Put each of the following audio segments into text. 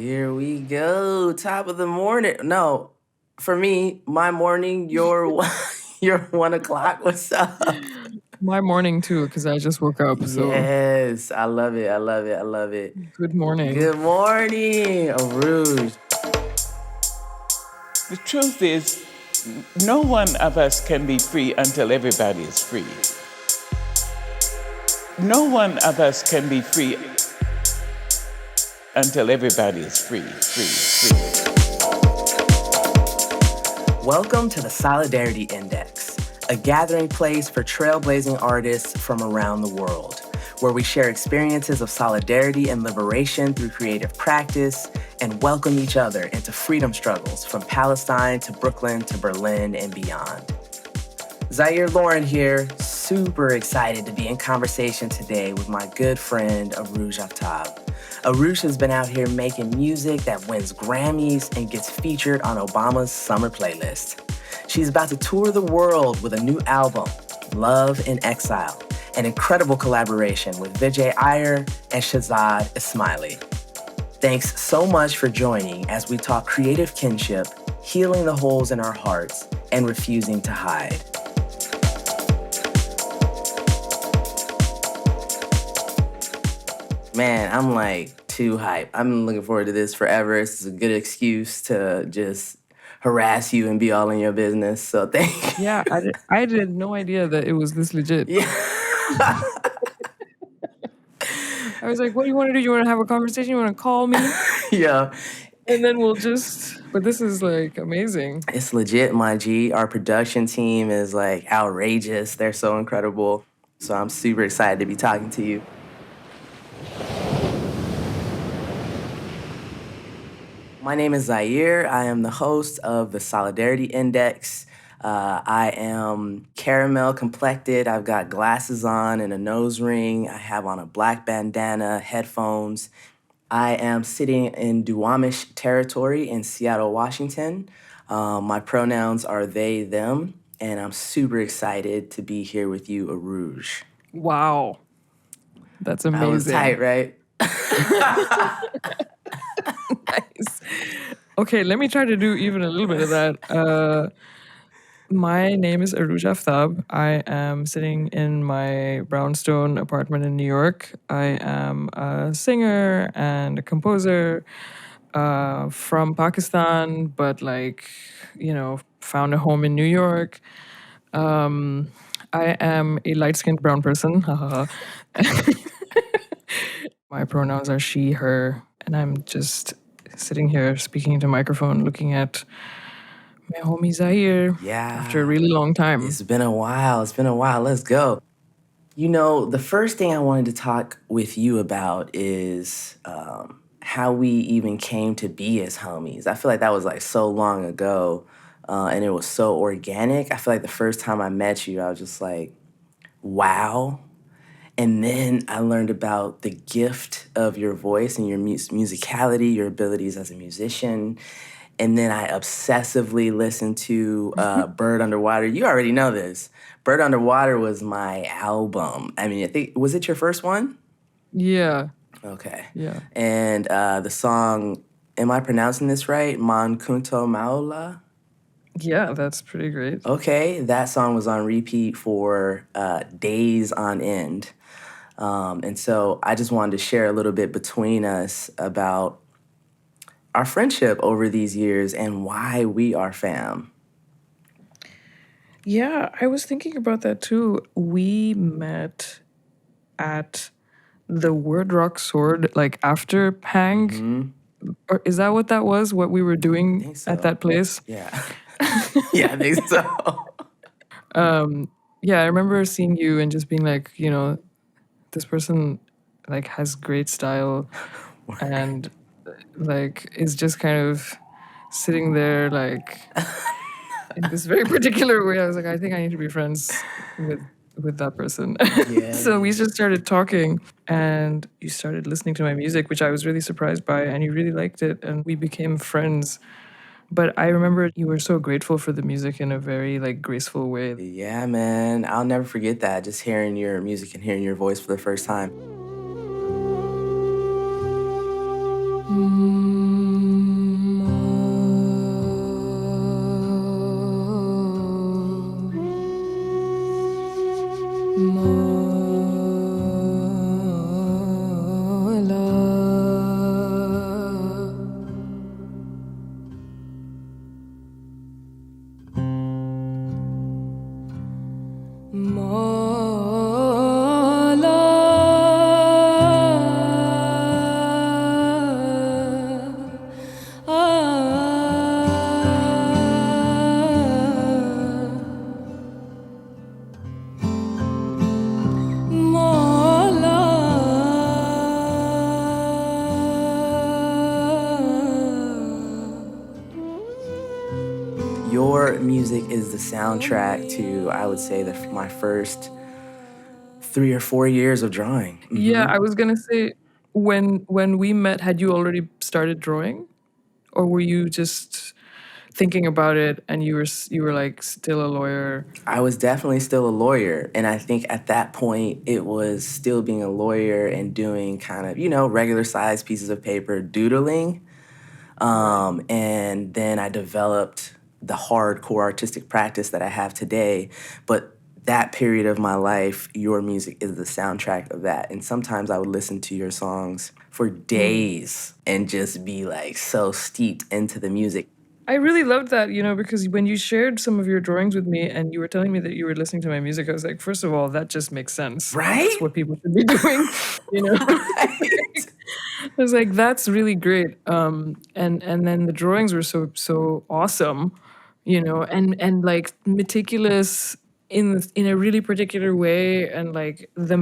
Here we go. Top of the morning. No, for me, my morning, your your 1 o'clock. What's up? My morning too, because I just woke up. So Yes, I love it. I love it. I love it. good morning. Good morning, Rouge. The truth is, no one of us can be free until everybody is free. No one of us can be free until everybody is free. Welcome to the Solidarity Index, a gathering place for trailblazing artists from around the world, where we share experiences of solidarity and liberation through creative practice and welcome each other into freedom struggles from Palestine to Brooklyn to Berlin and beyond. Zaire Lauren here, super excited to be in conversation today with my good friend Arouge Aftab. Arouge has been out here making music that wins Grammys and gets featured on Obama's summer playlist. She's about to tour the world with a new album, Love in Exile, an incredible collaboration with Vijay Iyer and Shahzad Ismaili. Thanks so much for joining as we talk creative kinship, healing the holes in our hearts, and refusing to hide. Man, I'm like too hype. I'm looking forward to this forever. This is a good excuse to just harass you and be all in your business. So thank you. Yeah, I had no idea that it was this legit. Yeah. I was like, what do you want to do? You want to have a conversation? You want to call me? Yeah. And then but this is like amazing. It's legit, my G. Our production team is like outrageous. They're so incredible. So I'm super excited to be talking to you. My name is Zaire. I am the host of the Solidarity Index. I am caramel complected. I've got glasses on and a nose ring. I have on a black bandana, headphones. I am sitting in Duwamish territory in Seattle, Washington. My pronouns are they, them, and I'm super excited to be here with you, Arouge. Wow. That's amazing. That was tight, right? Nice. Okay, let me try to do even a little bit of that. My name is Arouge Aftab. I am sitting in my brownstone apartment in New York. I am a singer and a composer from Pakistan, but found a home in New York. I am a light-skinned brown person. My pronouns are she, her, and I'm just sitting here speaking into a microphone, looking at my homie Zaire. Yeah. After a really long time. It's been a while. Let's go. You know, the first thing I wanted to talk with you about is how we even came to be as homies. I feel like that was like so long ago, and it was so organic. I feel like the first time I met you, I was just like, wow. And then I learned about the gift of your voice and your musicality, your abilities as a musician. And then I obsessively listened to Bird Underwater. You already know this. Bird Underwater was my album. I mean, I think, was it your first one? Yeah. Okay. Yeah. And the song, am I pronouncing this right? Man Kunto Maula? Yeah, that's pretty great. Okay, that song was on repeat for days on end. And so I just wanted to share a little bit between us about our friendship over these years and why we are fam. Yeah, I was thinking about that too. We met at the Word Rock Sword, like after Pang. Mm-hmm. Or is that what that was? What we were doing So. at that place? Yeah. Yeah, I think so. Yeah, I remember seeing you and just being like, this person like has great style and like is just kind of sitting there like in this very particular way. I was like, I think I need to be friends with that person. Yeah. So we just started talking and you started listening to my music, which I was really surprised by, and you really liked it, and we became friends. But I remember you were so grateful for the music in a very like graceful way. Yeah, man. I'll never forget that. Just hearing your music and hearing your voice for the first time. Your music is the soundtrack to, I would say, my first 3 or 4 years of drawing. Yeah, I was gonna say, when we met, had you already started drawing, or were you just thinking about it and you were like still a lawyer? I was definitely still a lawyer. And I think at that point, it was still being a lawyer and doing kind of, regular sized pieces of paper doodling. And then I developed the hardcore artistic practice that I have today. But that period of my life, your music is the soundtrack of that. And sometimes I would listen to your songs for days and just be like so steeped into the music. I really loved that, because when you shared some of your drawings with me and you were telling me that you were listening to my music, I was like, first of all, that just makes sense. Right? That's what people should be doing, Right. I was like, that's really great. And then the drawings were so awesome, and like meticulous in a really particular way, and like the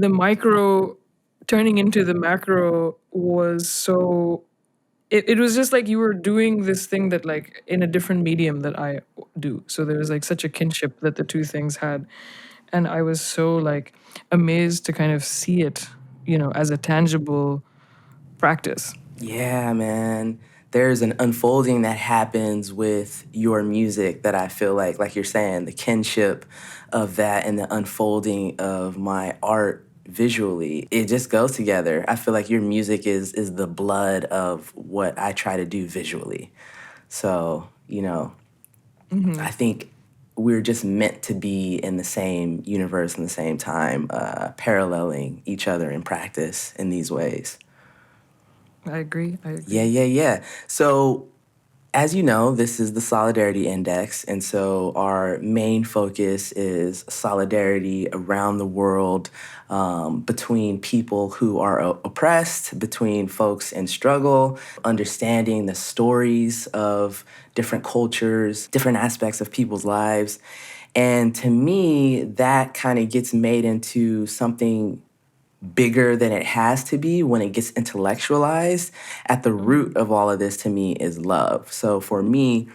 micro turning into the macro was so. It was just like you were doing this thing that like in a different medium that I do. So there was like such a kinship that the two things had, and I was so like amazed to kind of see it, as a tangible practice. Yeah, man. There's an unfolding that happens with your music that I feel like you're saying, the kinship of that and the unfolding of my art visually. It just goes together. I feel like your music is the blood of what I try to do visually. So, I think we're just meant to be in the same universe in the same time, paralleling each other in practice in these ways. I agree. Yeah. So, as you know, this is the Solidarity Index. And so, our main focus is solidarity around the world, between people who are oppressed, between folks in struggle, understanding the stories of different cultures, different aspects of people's lives. And to me, that kind of gets made into something bigger than it has to be when it gets intellectualized. At the root of all of this to me is love. So for me,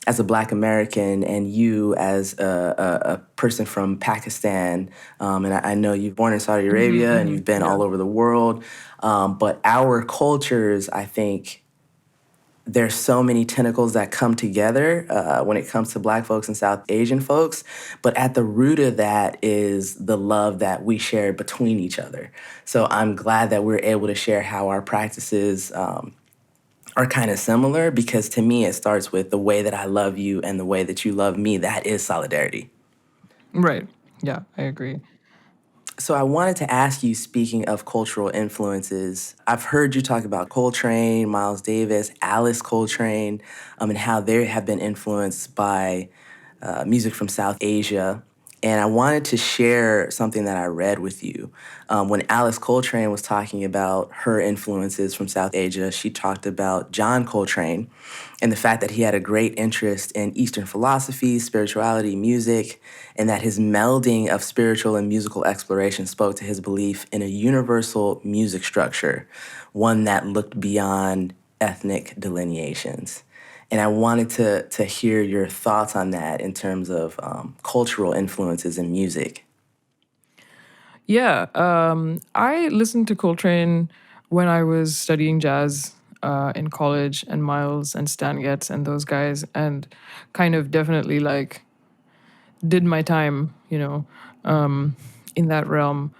as a Black American, and you as a person from Pakistan, and I know you've born in Saudi Arabia and you've been Yeah. all over the world, but our cultures, I think, there's so many tentacles that come together when it comes to Black folks and South Asian folks. But at the root of that is the love that we share between each other. So I'm glad that we're able to share how our practices are kind of similar, because to me, it starts with the way that I love you and the way that you love me. That is solidarity. Right. Yeah, I agree. So I wanted to ask you, speaking of cultural influences, I've heard you talk about Coltrane, Miles Davis, Alice Coltrane, and how they have been influenced by music from South Asia. And I wanted to share something that I read with you. When Alice Coltrane was talking about her influences from South Asia, she talked about John Coltrane and the fact that he had a great interest in Eastern philosophy, spirituality, music, and that his melding of spiritual and musical exploration spoke to his belief in a universal music structure, one that looked beyond ethnic delineations. And I wanted to hear your thoughts on that in terms of cultural influences in music. Yeah, I listened to Coltrane when I was studying jazz in college, and Miles and Stan Getz and those guys, and kind of definitely like did my time, in that realm,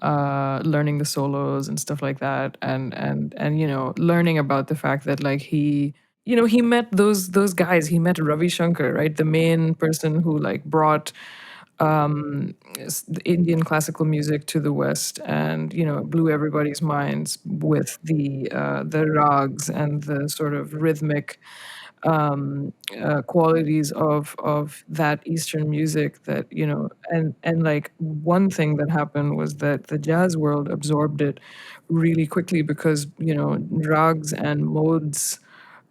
learning the solos and stuff like that, and learning about the fact that like he met those guys. He met Ravi Shankar, right, the main person who like brought the Indian classical music to the West, and blew everybody's minds with the rags and the sort of rhythmic qualities of that Eastern music. That and like one thing that happened was that the jazz world absorbed it really quickly because rags and modes.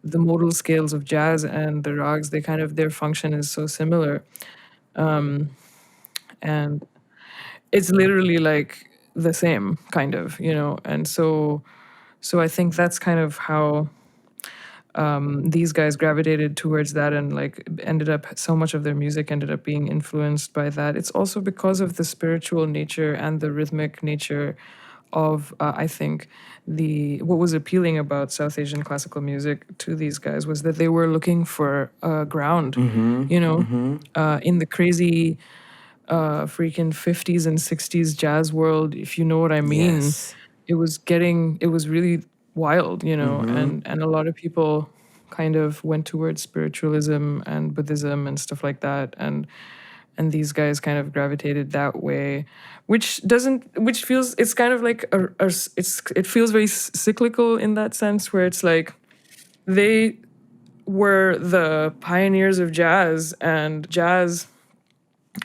The modal scales of jazz and the rags, they kind of their function is so similar, and it's literally like the same kind of, and so I think that's kind of how these guys gravitated towards that, and like ended up so much of their music ended up being influenced by that. It's also because of the spiritual nature and the rhythmic nature of I think the what was appealing about South Asian classical music to these guys was that they were looking for ground, in the crazy freaking 50s and 60s jazz world, if you know what I mean. Yes. It was really wild, and a lot of people kind of went towards spiritualism and Buddhism and stuff like that, and these guys kind of gravitated that way, which feels, it's kind of like it feels very cyclical in that sense, where it's like they were the pioneers of jazz, and jazz,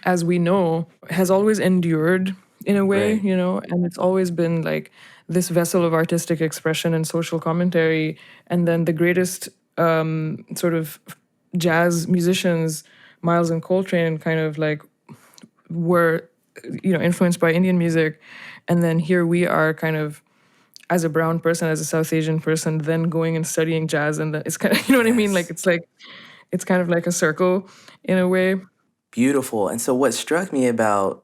as we know, has always endured in a way, Right. and it's always been like this vessel of artistic expression and social commentary. And then the greatest sort of jazz musicians, Miles and Coltrane, kind of like were, influenced by Indian music. And then here we are kind of, as a brown person, as a South Asian person, then going and studying jazz. And then it's kind of, you know what I mean? Like, Yes. it's kind of like a circle in a way. Beautiful. And so what struck me about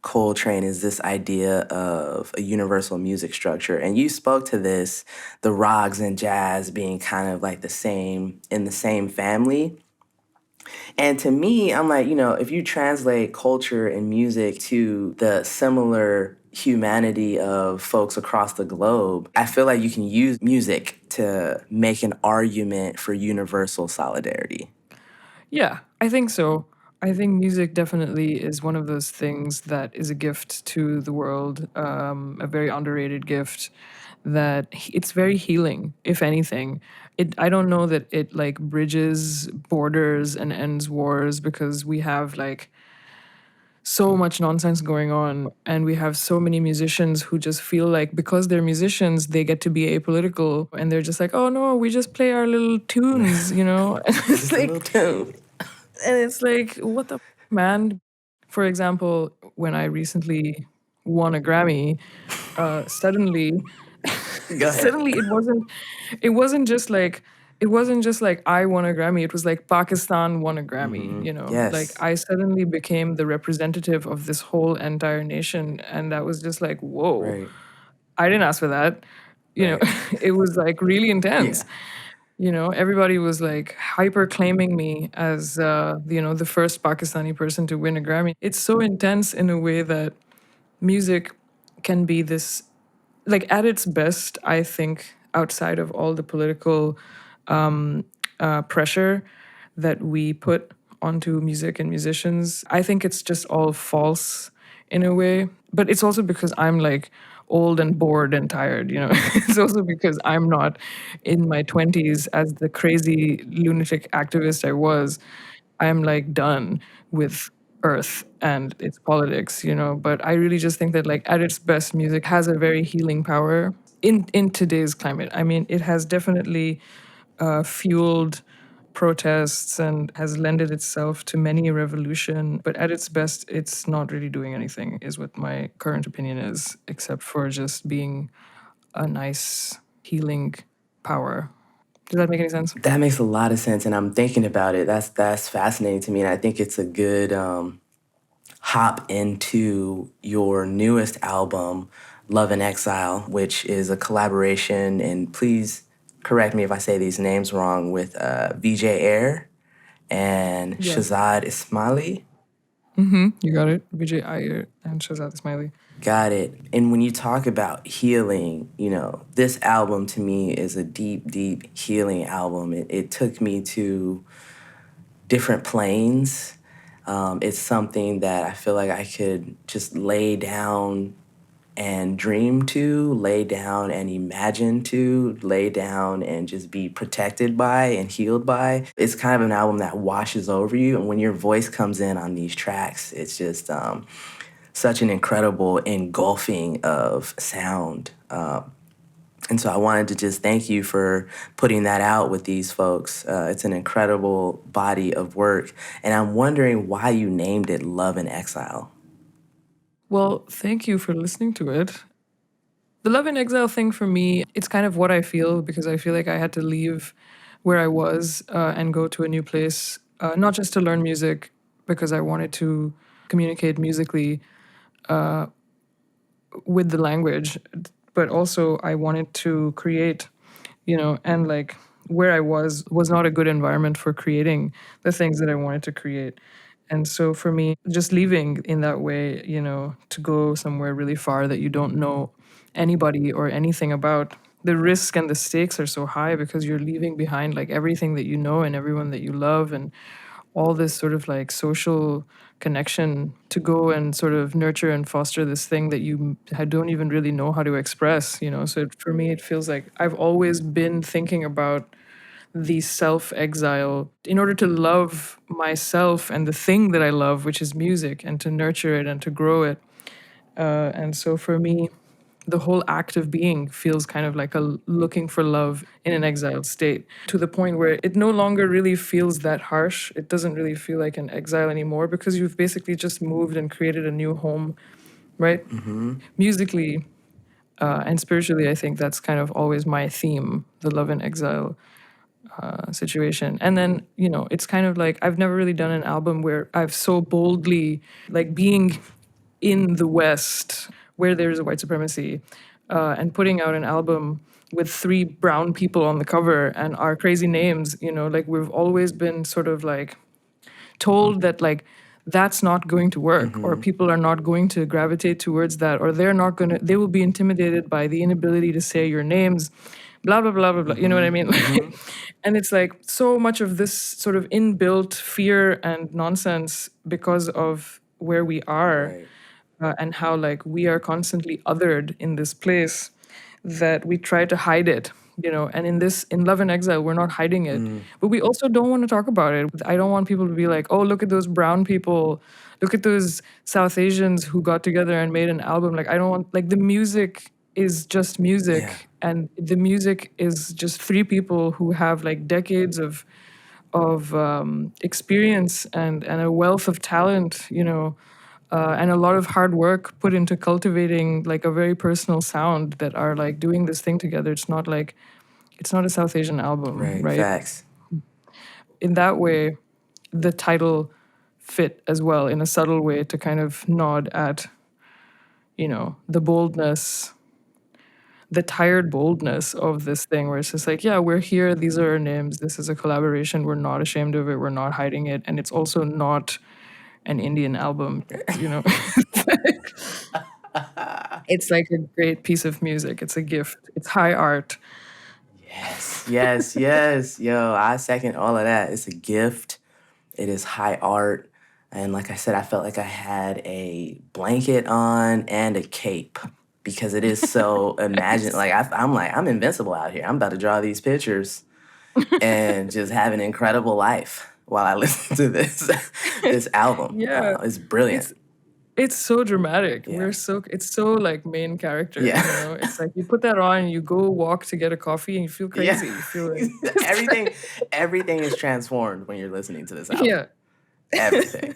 Coltrane is this idea of a universal music structure. And you spoke to this, the rags and jazz being kind of like the same in the same family. And to me, I'm like, if you translate culture and music to the similar humanity of folks across the globe, I feel like you can use music to make an argument for universal solidarity. Yeah, I think so. I think music definitely is one of those things that is a gift to the world, a very underrated gift. That it's very healing, if anything. I don't know that it like bridges borders and ends wars, because we have like so much nonsense going on, and we have so many musicians who just feel like because they're musicians they get to be apolitical, and they're just like, oh no, we just play our little tunes, it's Just a little like, tune. and it's like, what the man? For example, when I recently won a Grammy, suddenly, Go ahead. suddenly it wasn't just like, I won a Grammy. It was like Pakistan won a Grammy, Like Yes. I suddenly became the representative of this whole entire nation, and that was just like, whoa, Right. I didn't ask for that. Right. It was like really Yeah. intense. Everybody was like hyper claiming me as the first Pakistani person to win a Grammy. It's so intense in a way that music can be this, like, at its best, I think, outside of all the political pressure that we put onto music and musicians, I think it's just all false in a way. But it's also because I'm like old and bored and tired, It's also because I'm not in my 20s as the crazy lunatic activist I was. I'm like done with Earth and its politics, But I really just think that, like, at its best, music has a very healing power in today's climate. I mean, it has definitely fueled protests and has lended itself to many a revolution. But at its best, it's not really doing anything, is what my current opinion is, except for just being a nice healing power. Does that make any sense? That makes a lot of sense, and I'm thinking about it. That's fascinating to me, and I think it's a good hop into your newest album, Love in Exile, which is a collaboration. And please correct me if I say these names wrong, with VJ Air and Yeah. Shazad Ismaili. You got it. Vijay Iyer and Shazad Ismaili. Got it. And when you talk about healing, this album to me is a deep, deep healing album. It took me to different planes. It's something that I feel like I could just lay down and dream to, lay down and imagine to, lay down and just be protected by and healed by. It's kind of an album that washes over you. And when your voice comes in on these tracks, it's just such an incredible engulfing of sound. And so I wanted to just thank you for putting that out with these folks. It's an incredible body of work. And I'm wondering why you named it Love in Exile. Well, thank you for listening to it. The Love in Exile thing for me, it's kind of what I feel because I feel like I had to leave where I was and go to a new place, not just to learn music, because I wanted to communicate musically with the language, but also I wanted to create, and like where I was not a good environment for creating the things that I wanted to create. And so for me, just leaving in that way, to go somewhere really far that you don't know anybody or anything about, the risk and the stakes are so high because you're leaving behind like everything that you know and everyone that you love and all this sort of like social connection to go and sort of nurture and foster this thing that you don't even really know how to express. So for me, it feels like I've always been thinking about the self exile in order to love myself and the thing that I love, which is music, and to nurture it and to grow it. And so for me, the whole act of being feels kind of like a looking for love in an exiled state, to the point where it no longer really feels that harsh. It doesn't really feel like an exile anymore because you've basically just moved and created a new home, right? Musically and spiritually, I think that's kind of always my theme, the love and exile situation. And then, it's kind of like I've never really done an album where I've so boldly, like being in the West where there's a white supremacy and putting out an album with 3 brown people on the cover and our crazy names, like we've always been sort of like told that like that's not going to work or people are not going to gravitate towards that or they will be intimidated by the inability to say your names, blah blah blah blah blah, you know what I mean? And it's like so much of this sort of inbuilt fear and nonsense because of where we are. Right. And how like we are constantly othered in this place that we try to hide it, and in Love and Exile we're not hiding it, but we also don't want to talk about it. I don't want people to be like, oh, look at those brown people, look at those South Asians who got together and made an album. Like I don't want, like, the music is just music. Yeah. And the music is just 3 people who have like decades of experience and a wealth of talent, and a lot of hard work put into cultivating like a very personal sound that are like doing this thing together. It's not a South Asian album, right? Facts. In that way, the title fit as well in a subtle way to kind of nod at, the boldness, the tired boldness of this thing where it's just like, yeah, we're here. These are our names. This is a collaboration. We're not ashamed of it. We're not hiding it. And it's also not an Indian album, It's like a great piece of music. It's a gift. It's high art. Yes. Yo, I second all of that. It's a gift. It is high art. And like I said, I felt like I had a blanket on and a cape because it is so imagine. Like I'm invincible out here. I'm about to draw these pictures and just have an incredible life while I listen to this album. Yeah. It's brilliant. It's so dramatic. Yeah. It's so like main character. Yeah. It's like you put that on and you go walk to get a coffee and you feel crazy. Yeah. You feel like everything is transformed when you're listening to this album. yeah. Everything.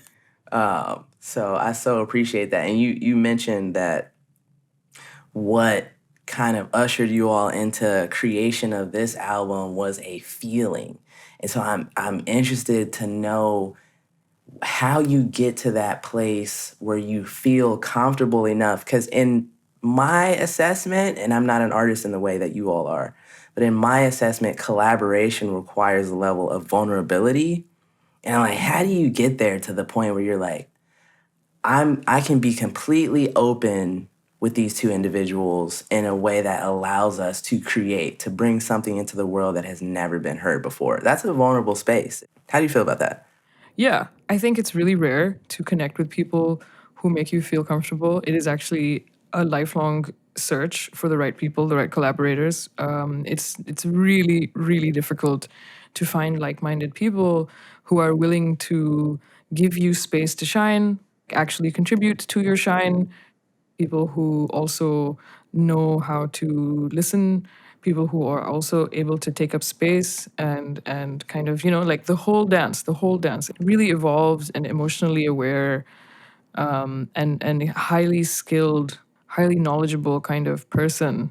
So I so appreciate that. And you mentioned that what kind of ushered you all into creation of this album was a feeling. And so I'm interested to know how you get to that place where you feel comfortable enough. Because in my assessment, and I'm not an artist in the way that you all are, but in my assessment, collaboration requires a level of vulnerability. And I'm like, how do you get there to the point where you're like, I can be completely open with these 2 individuals in a way that allows us to create, to bring something into the world that has never been heard before. That's a vulnerable space. How do you feel about that? Yeah, I think it's really rare to connect with people who make you feel comfortable. It is actually a lifelong search for the right people, the right collaborators. It's really really difficult to find like-minded people who are willing to give you space to shine, actually contribute to your shine, people who also know how to listen, people who are also able to take up space and kind of, like the whole dance really evolved and emotionally aware, and highly skilled, highly knowledgeable kind of person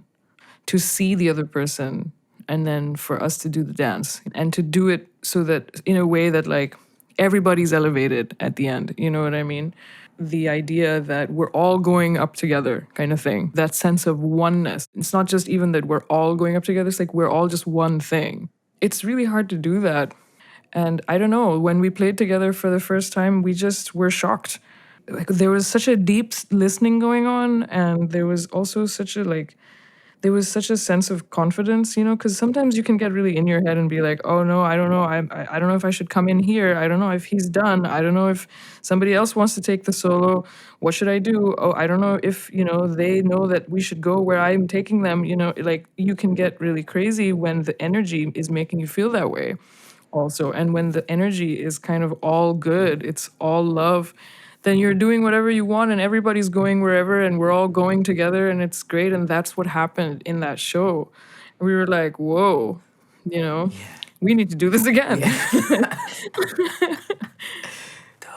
to see the other person, and then for us to do the dance and to do it so that in a way that like everybody's elevated at the end, you know what I mean? The idea that we're all going up together kind of thing, that sense of oneness. It's not just even that we're all going up together, it's like we're all just one thing. It's really hard to do that. And I don't know, when we played together for the first time, we just were shocked. Like there was such a deep listening going on, and there was also there was such a sense of confidence, because sometimes you can get really in your head and be like, oh no, I don't know, I don't know if I should come in here, I don't know if he's done, I don't know if somebody else wants to take the solo, what should I do? Oh, I don't know if they know that we should go where I'm taking them. Like you can get really crazy when the energy is making you feel that way also. And when the energy is kind of all good, it's all love, then you're doing whatever you want and everybody's going wherever and we're all going together and it's great. And that's what happened in that show. And we were like, whoa, we need to do this again.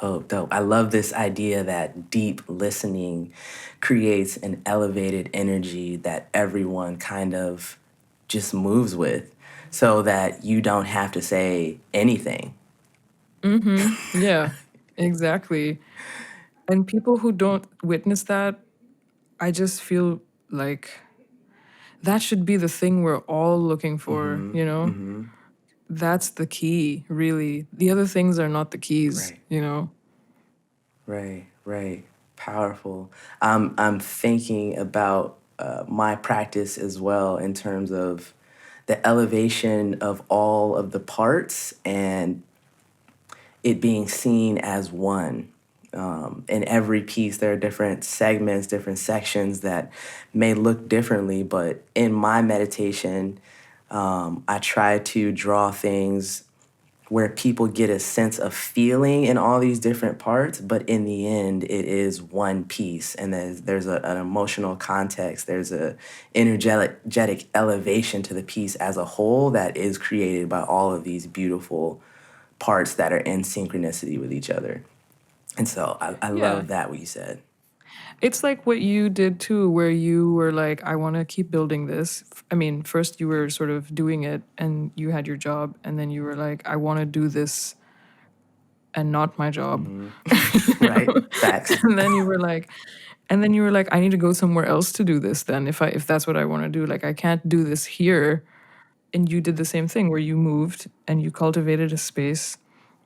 Dope, dope. I love this idea that deep listening creates an elevated energy that everyone kind of just moves with so that you don't have to say anything. Yeah, exactly. And people who don't witness that, I just feel like that should be the thing we're all looking for. That's the key, really. The other things are not the keys, Right. you know? Right, right. Powerful. I'm thinking about my practice as well in terms of the elevation of all of the parts and it being seen as one. In every piece, there are different segments, different sections that may look differently, but in my meditation, I try to draw things where people get a sense of feeling in all these different parts, but in the end, it is one piece, and there's an emotional context. There's a energetic elevation to the piece as a whole that is created by all of these beautiful parts that are in synchronicity with each other. And so I Yeah. love that what you said. It's like what you did too, where you were like, I want to keep building this. I mean, first you were sort of doing it and you had your job, and then you were like, I want to do this and not my job. Right? Facts. and then you were like, I need to go somewhere else to do this then if that's what I want to do. Like I can't do this here. And you did the same thing where you moved and you cultivated a space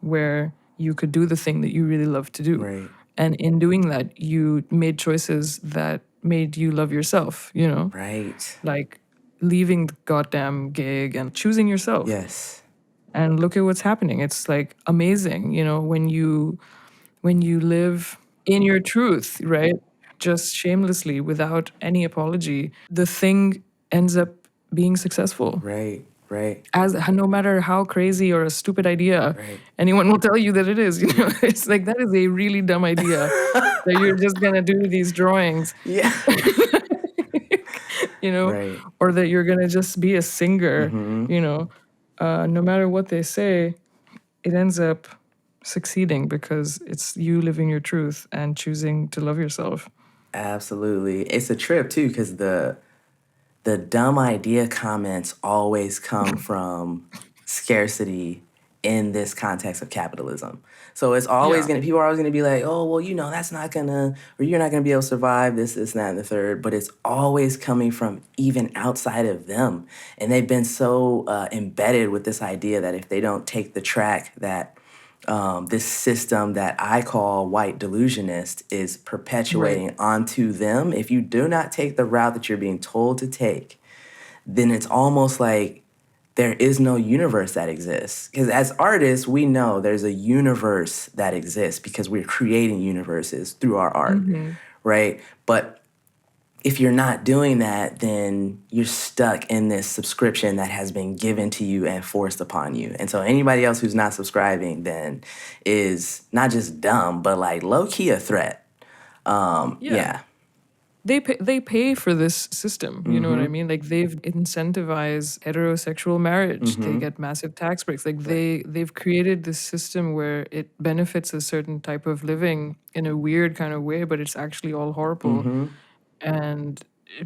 where you could do the thing that you really love to do. Right. And in doing that, you made choices that made you love yourself. Right. Like leaving the goddamn gig and choosing yourself. Yes. And look at what's happening. It's like amazing, when you live in your truth, right? Just shamelessly without any apology, the thing ends up being successful. Right. Right. As no matter how crazy or a stupid idea Right. anyone will tell you that it is, it's like that is a really dumb idea that you're just gonna do these drawings, Yeah. Right. or that you're gonna just be a singer, no matter what they say, it ends up succeeding because it's you living your truth and choosing to love yourself. Absolutely. It's a trip too, because the dumb idea comments always come from scarcity in this context of capitalism. So it's always Yeah. people are always gonna be like, oh, well, that's not gonna, or you're not gonna be able to survive this, and that, and the third. But it's always coming from even outside of them. And they've been so embedded with this idea that if they don't take the track that this system that I call white delusionist is perpetuating onto them, if you do not take the route that you're being told to take, then it's almost like there is no universe that exists. Because as artists, we know there's a universe that exists because we're creating universes through our art, right? But if you're not doing that, then you're stuck in this subscription that has been given to you and forced upon you. And so anybody else who's not subscribing then is not just dumb, but like low-key a threat. Yeah. They pay for this system, you know what I mean? Like they've incentivized heterosexual marriage. They get massive tax breaks. Like they've created this system where it benefits a certain type of living in a weird kind of way, but it's actually all horrible. And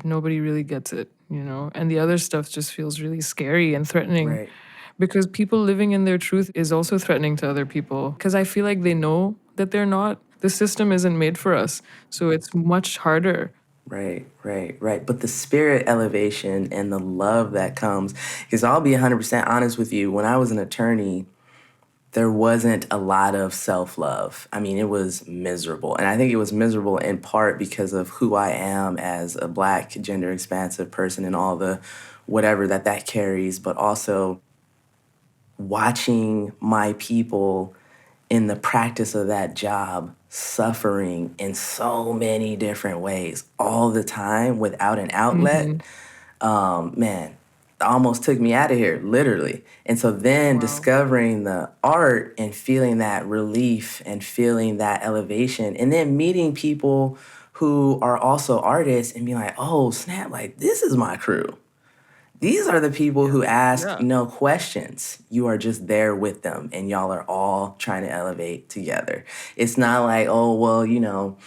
nobody really gets it, you know? And the other stuff just feels really scary and threatening. Right. Because people living in their truth is also threatening to other people. Because I feel like they know that they're not. The system isn't made for us. So it's much harder. Right. But the spirit elevation and the love that comes, because I'll be 100% honest with you, when I was an attorney, there wasn't a lot of self-love. I mean, it was miserable. And I think it was miserable in part because of who I am as a Black, gender expansive person and all the whatever that carries, but also watching my people in the practice of that job suffering in so many different ways all the time without an outlet, man, almost took me out of here, literally. And so then discovering the art and feeling that relief and feeling that elevation, and then meeting people who are also artists and being like, oh, snap, like this is my crew. These are the people who ask no questions. You are just there with them, and y'all are all trying to elevate together. It's not like, oh, well, you know,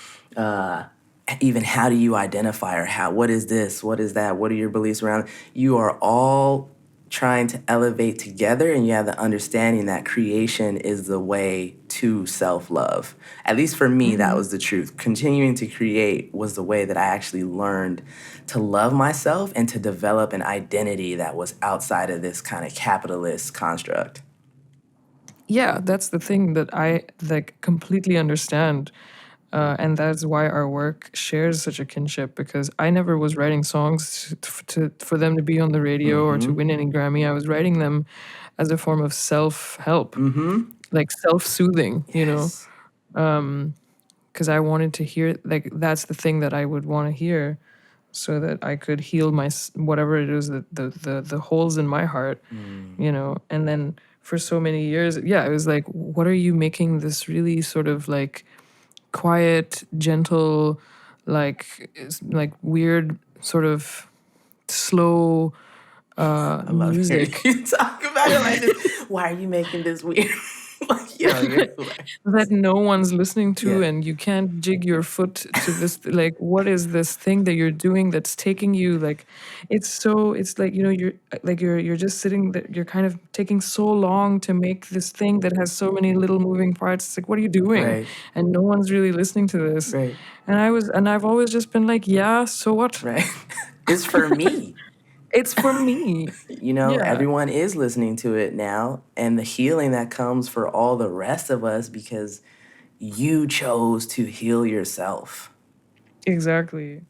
even how do you identify, or what is this? What is that? What are your beliefs around it? You are all trying to elevate together, and you have the understanding that creation is the way to self-love. At least for me, that was the truth. Continuing to create was the way that I actually learned to love myself and to develop an identity that was outside of this kind of capitalist construct. Yeah, that's the thing that I like completely understand. And that's why our work shares such a kinship, because I never was writing songs for them to be on the radio or to win any Grammy. I was writing them as a form of self-help, like self-soothing, you know, because I wanted to hear, like, that's the thing that I would want to hear so that I could heal whatever it is, the holes in my heart, you know. And then for so many years, it was like, what are you making this really sort of like quiet, gentle, like weird sort of slow I love music hearing you talk about it like this. Why are you making this weird? Like, yo, you're hilarious. that no one's listening to, Yeah. and you can't jig your foot to this. Like, what is this thing that you're doing that's taking you? Like, it's like, you know, you're just sitting there, you're kind of taking so long to make this thing that has so many little moving parts. It's like, what are you doing? Right. And no one's really listening to this. Right. And I've always just been like, yeah, so what? Right. It's for me. It's for me. You know, Yeah. everyone is listening to it now, and the healing that comes for all the rest of us because you chose to heal yourself. Exactly.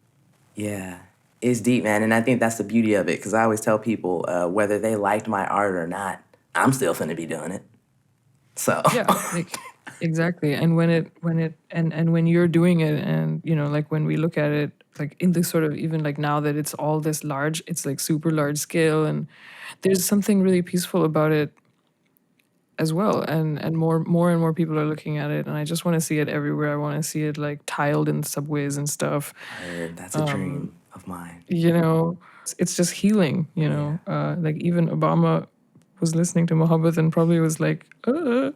Yeah, it's deep, man. And I think that's the beauty of it, because I always tell people whether they liked my art or not, I'm still finna be doing it. So Yeah, like exactly. And when you're doing it, and you know, like when we look at it, like in this sort of, even like now that it's all this large, it's like super large scale, and there's something really peaceful about it as well. And more and more people are looking at it, and I just want to see it everywhere. I want to see it like tiled in subways and stuff. that's a dream of mine. You know, it's just healing. You know, like even Obama was listening to Mohabbat and probably was like, Obama.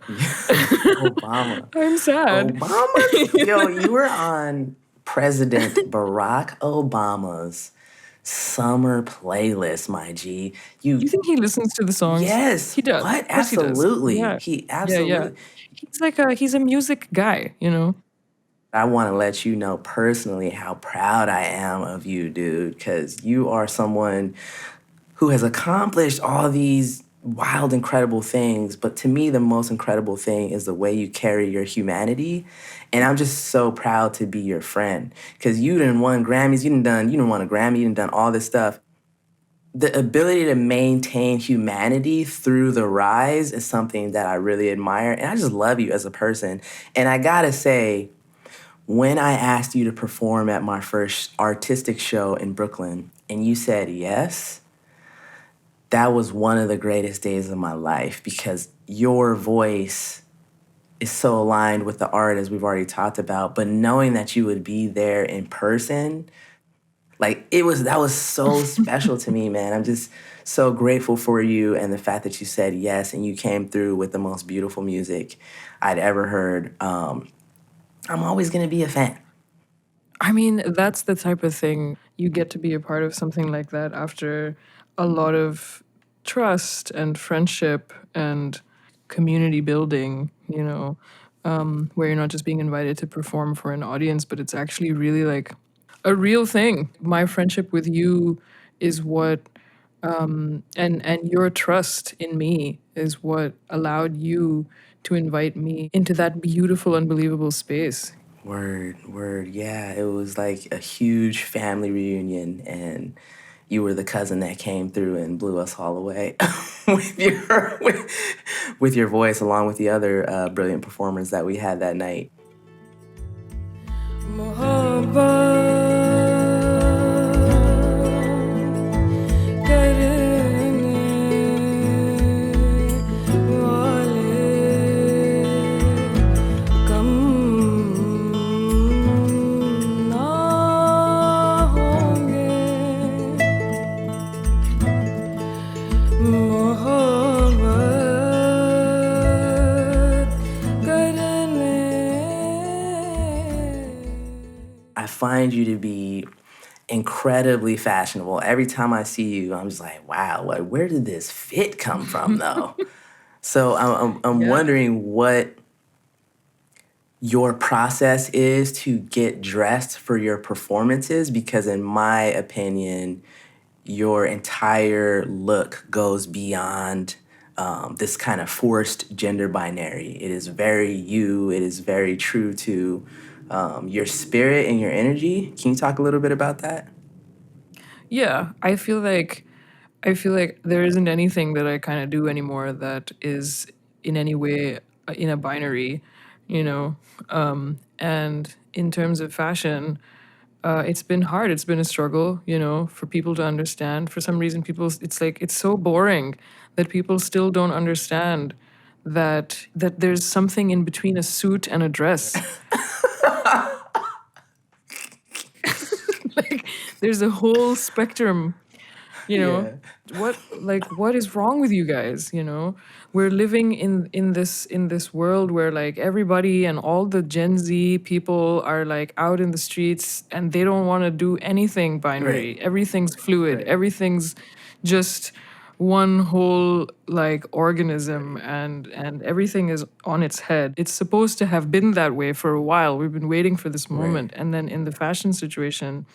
I'm sad. Obama? Yo, you were on President Barack Obama's summer playlist, my G. You think he listens to the songs? Yes. He does. What? Of course he does. Absolutely. Yeah. He absolutely. Yeah. He's a music guy, you know? I want to let you know personally how proud I am of you, dude, because you are someone who has accomplished all these wild, incredible things. But to me, the most incredible thing is the way you carry your humanity. And I'm just so proud to be your friend, because you done won Grammys, you done won a Grammy, you done all this stuff. the ability to maintain humanity through the rise is something that I really admire. And I just love you as a person. And I gotta say, when I asked you to perform at my first artistic show in Brooklyn and you said yes, that was one of the greatest days of my life because your voice is so aligned with the art as we've already talked about. But knowing that you would be there in person, like that was so special to me, man. I'm just so grateful for you and the fact that you said yes and you came through with the most beautiful music I'd ever heard. I'm always gonna be a fan. I mean, that's the type of thing you get to be a part of something like that after a lot of trust and friendship and community building, where you're not just being invited to perform for an audience, but it's actually really like a real thing. My friendship with you is what, and your trust in me is what allowed you to invite me into that beautiful, unbelievable space. Word. Yeah, it was like a huge family reunion, and you were the cousin that came through and blew us all away with with your voice, along with the other brilliant performers that we had that night. I find you to be incredibly fashionable. Every time I see you, I'm just like, wow, where did this fit come from, though? So I'm Yeah. wondering what your process is to get dressed for your performances, because in my opinion, your entire look goes beyond this kind of forced gender binary. It is very you. It is very true to your spirit and your energy. Can you talk a little bit about that? Yeah, I feel like there isn't anything that I kind of do anymore that is in any way in a binary, you know. And in terms of fashion, it's been hard. It's been a struggle, for people to understand. For some reason, it's like it's so boring that people still don't understand that there's something in between a suit and a dress. Like there's a whole spectrum, you know Yeah. what is wrong with you guys? We're living in this world where like everybody and all the Gen Z people are like out in the streets and they don't want to do anything Right. binary. Everything's fluid, Right. everything's just one whole like organism, and everything is on its head. It's supposed to have been that way for a while. We've been waiting for this Right. moment, and then in the fashion situation,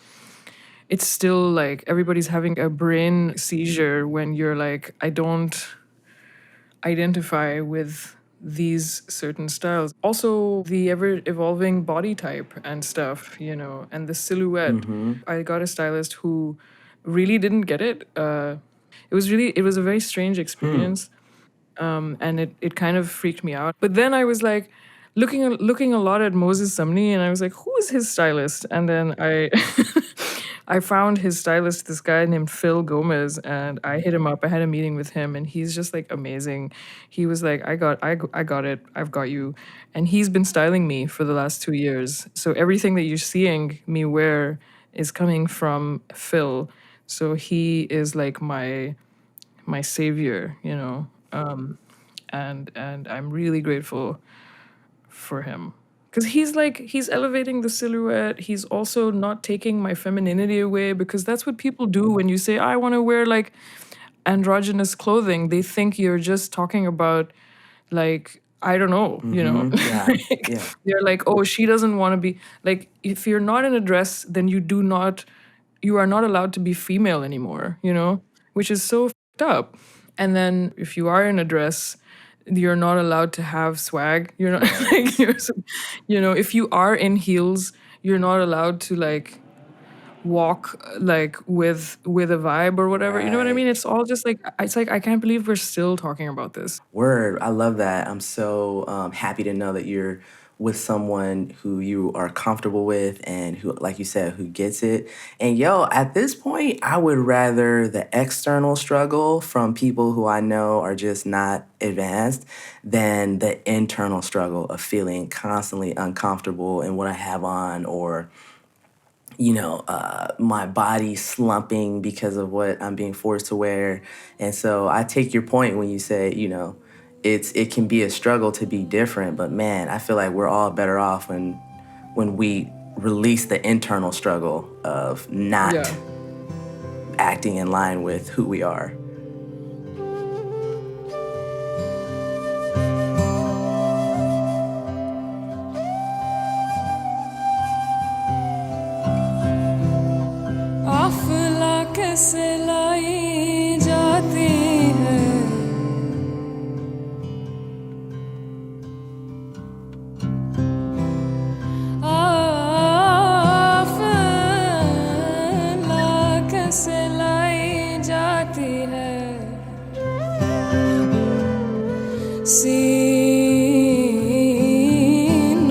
it's still like everybody's having a brain seizure when you're like, I don't identify with these certain styles. Also, the ever evolving body type and stuff, and the silhouette. I got a stylist who really didn't get it. It was a very strange experience, and it kind of freaked me out. But then I was like, looking a lot at Moses Sumney, and I was like, who is his stylist? And then I I found his stylist, this guy named Phil Gomez, and I hit him up. I had a meeting with him, and he's just like amazing. He was like, I got it, I've got you, and he's been styling me for the last 2 years. So everything that you're seeing me wear is coming from Phil. So he is like my savior, and I'm really grateful for him because he's elevating the silhouette. He's also not taking my femininity away, because that's what people do when you say I want to wear like androgynous clothing. They think you're just talking about like, I don't know, Yeah. Like, Yeah. they're like, oh, she doesn't want to be like, if you're not in a dress, then you are not allowed to be female anymore, which is so fucked up. And then if you are in a dress, you're not allowed to have swag. You're not like if you are in heels, you're not allowed to like walk like with a vibe or whatever. You know what I Right. mean? It's all just like I can't believe we're still talking about this. Word, I love that. I'm so happy to know that you're with someone who you are comfortable with and who, like you said, who gets it. And yo, at this point, I would rather the external struggle from people who I know are just not advanced than the internal struggle of feeling constantly uncomfortable in what I have on, or my body slumping because of what I'm being forced to wear. And so I take your point when you say, it can be a struggle to be different, but man, I feel like we're all better off when we release the internal struggle of not Yeah. acting in line with who we are. आफला कैसे लाई जाती है आफला कैसे लाई जाती है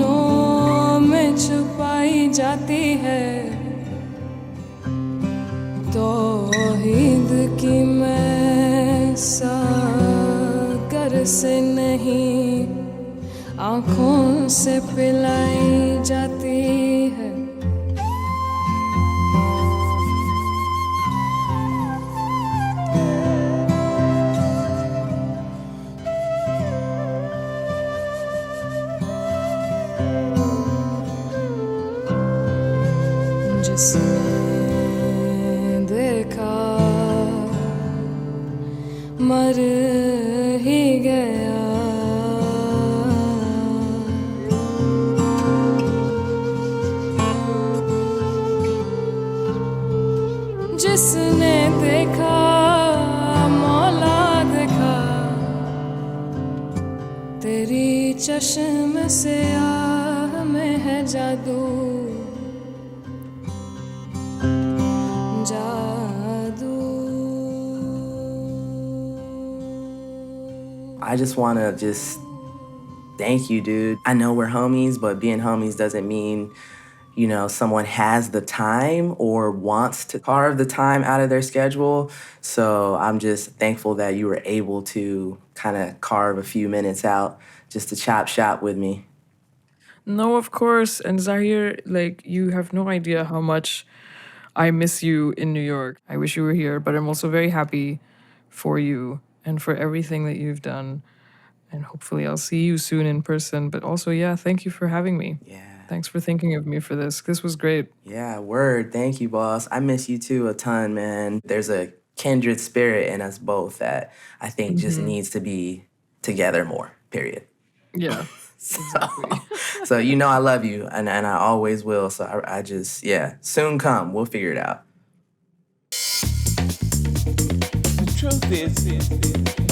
सीनों में छुपाई जाती है तौहीद की मैं सागर से नहीं आँखों से पिलाई जाती है जिसने देखा मर ही गया जिसने देखा मौला देखा तेरी चश्म से आह में है जादू I just want to just thank you, dude. I know we're homies, but being homies doesn't mean, someone has the time or wants to carve the time out of their schedule. So I'm just thankful that you were able to kind of carve a few minutes out just to chop shop with me. No, of course. And Zahir, like, you have no idea how much I miss you in New York. I wish you were here, but I'm also very happy for you and for everything that you've done. And hopefully I'll see you soon in person. But also, yeah, thank you for having me. Yeah. Thanks for thinking of me for this. This was great. Yeah, word. Thank you, boss. I miss you too a ton, man. There's a kindred spirit in us both that I think just needs to be together more, period. Yeah. So I love you, and I always will. So I just, soon come. We'll figure it out. The truth is,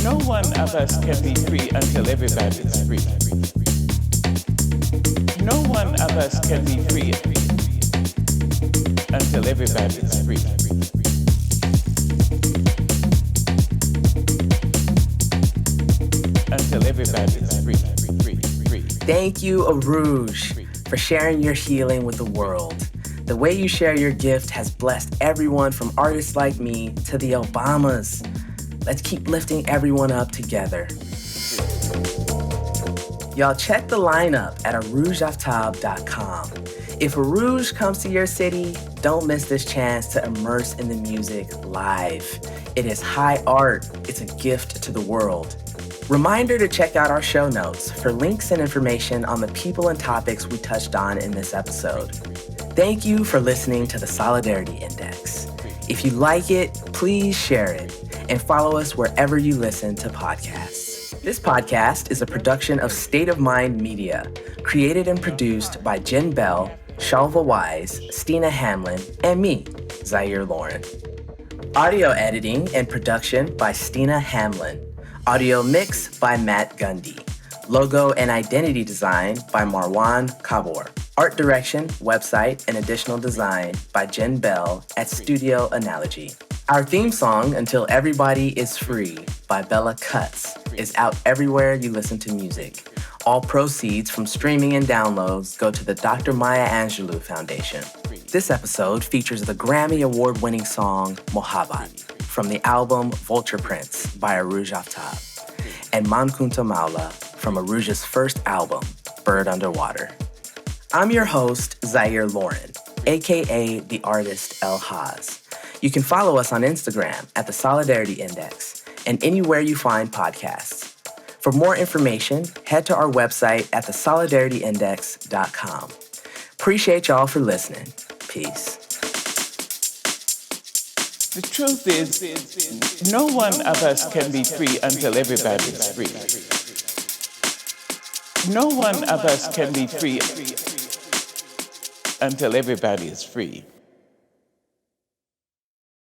no one of us can be free until everybody's free. No one of us can be free until everybody's free. Until everybody's free. Thank you, Arouge, for sharing your healing with the world. The way you share your gift has blessed everyone from artists like me to the Obamas. Let's keep lifting everyone up together. Y'all check the lineup at ArougeAftab.com. If Arouge comes to your city, don't miss this chance to immerse in the music live. It is high art. It's a gift to the world. Reminder to check out our show notes for links and information on the people and topics we touched on in this episode. Thank you for listening to the Solidarity Index. If you like it, please share it and follow us wherever you listen to podcasts. This podcast is a production of State of Mind Media, created and produced by Jen Bell, Shalva Wise, Stina Hamlin, and me, Zahir Lauren. Audio editing and production by Stina Hamlin. Audio mix by Matt Gundy. Logo and identity design by Marwan Kabor. Art direction, website, and additional design by Jen Bell at Studio Analogy. Our theme song, Until Everybody is Free by Bella Cuts, is out everywhere you listen to music. All proceeds from streaming and downloads go to the Dr. Maya Angelou Foundation. This episode features the Grammy Award-winning song Mohabbat from the album Vulture Prince by Arooj Aftab and Man Kunta Maula from Arooj's first album, Bird Underwater. I'm your host, Zaire Lauren, aka the artist El Haz. You can follow us on Instagram at the Solidarity Index and anywhere you find podcasts. For more information, head to our website at thesolidarityindex.com. Appreciate y'all for listening. Peace. The truth is, no one of us can be free until everybody's free. No one of us can be free until everybody is free.